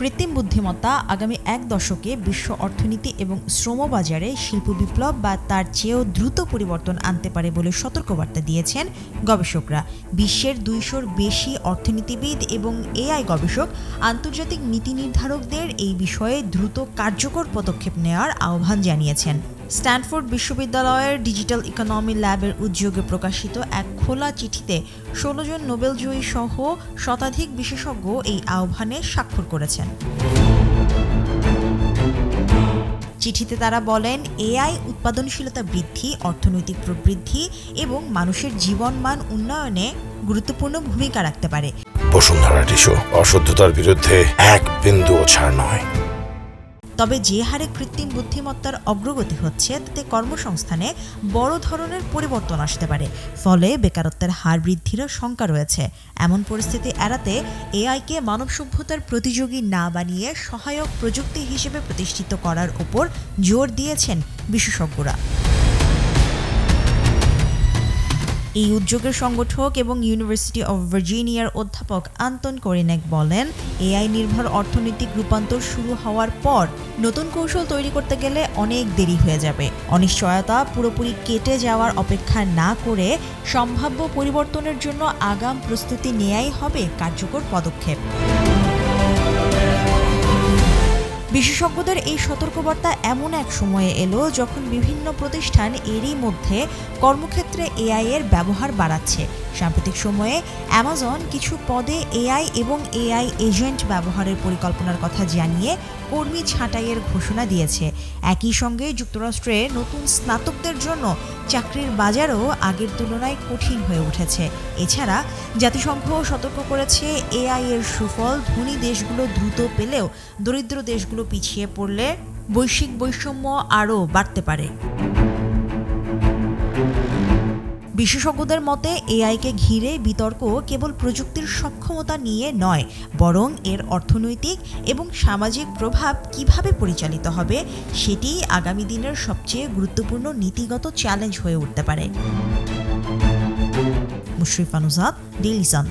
কৃত্রিম বুদ্ধিমত্তা আগামী এক দশকে বিশ্ব অর্থনীতি এবং শ্রমবাজারে শিল্প বিপ্লব বা তার চেয়েও দ্রুত পরিবর্তন আনতে পারে বলে সতর্কবার্তা দিয়েছেন গবেষকরা। বিশ্বের ২০০-র বেশি অর্থনীতিবিদ এবং এআই গবেষক আন্তর্জাতিক নীতি নির্ধারকদের এই বিষয়ে দ্রুত কার্যকর পদক্ষেপ নেওয়ার আহ্বান জানিয়েছেন। স্ট্যানফোর্ড বিশ্ববিদ্যালয়ের ডিজিটাল ইকোনমি ল্যাবের উদ্যোগে প্রকাশিত এক খোলা চিঠিতে ১৬ জন নোবেলজয়ী সহ শতাধিক বিশেষজ্ঞ এই আহ্বানে স্বাক্ষর করেছেন। চিঠিতে তারা বলেন, এআই উৎপাদনশীলতা বৃদ্ধি, অর্থনৈতিক প্রবৃদ্ধি এবং মানুষের জীবনমান উন্নয়নে গুরুত্বপূর্ণ ভূমিকা রাখতে পারে। বসুন্ধরা টিস্যু, অশুদ্ধতার বিরুদ্ধে এক বিন্দুও ছাড় নয়। তবে যে হারে কৃত্রিম বুদ্ধিমত্তার অগ্রগতি হচ্ছে তাতে কর্মসংস্থানে বড় ধরনের পরিবর্তন আসতে পারে, ফলে বেকারত্বের হার বৃদ্ধিরও শঙ্কা রয়েছে। এমন পরিস্থিতি এড়াতে এআইকে মানব সভ্যতার প্রতিযোগী না বানিয়ে সহায়ক প্রযুক্তি হিসেবে প্রতিষ্ঠিত করার ওপর জোর দিয়েছেন বিশেষজ্ঞরা। এই উদ্যোগের সংগঠক এবং ইউনিভার্সিটি অব ভার্জিনিয়ার অধ্যাপক আন্তন কোরিনেক বলেন, এআই নির্ভর অর্থনৈতিক রূপান্তর শুরু হওয়ার পর নতুন কৌশল তৈরি করতে গেলে অনেক দেরি হয়ে যাবে। অনিশ্চয়তা পুরোপুরি কেটে যাওয়ার অপেক্ষা না করে সম্ভাব্য পরিবর্তনের জন্য আগাম প্রস্তুতি নেয়াই হবে কার্যকর পদক্ষেপ। বিশেষজ্ঞদের এই সতর্কবার্তা এমন এক সময়ে এলো যখন বিভিন্ন প্রতিষ্ঠান এরই মধ্যে কর্মক্ষেত্রে এআই এর ব্যবহার বাড়াচ্ছে। সাম্প্রতিক সময়ে অ্যামাজন কিছু পদে এআই এবং এআই এজেন্ট ব্যবহারের পরিকল্পনার কথা জানিয়ে কর্মী ছাঁটাইয়ের ঘোষণা দিয়েছে। একই সঙ্গে যুক্তরাষ্ট্রে নতুন স্নাতকদের জন্য চাকরির বাজারও আগের তুলনায় কঠিন হয়ে উঠেছে। এছাড়া জাতিসংঘ সতর্ক করেছে, এআই এর সুফল ধনী দেশগুলো দ্রুত পেলেও দরিদ্র দেশগুলো পিছিয়ে পড়লে বৈশ্বিক বৈষম্য আরও বাড়তে পারে। বিশেষজ্ঞদের মতে, এআইকে ঘিরে বিতর্ক কেবল প্রযুক্তির সক্ষমতা নিয়ে নয়, বরং এর অর্থনৈতিক এবং সামাজিক প্রভাব কিভাবে পরিচালিত হবে সেটিই আগামী দিনের সবচেয়ে গুরুত্বপূর্ণ নীতিগত চ্যালেঞ্জ হয়ে উঠতে পারে। Mushrifa Nuzhat, Daily Sun.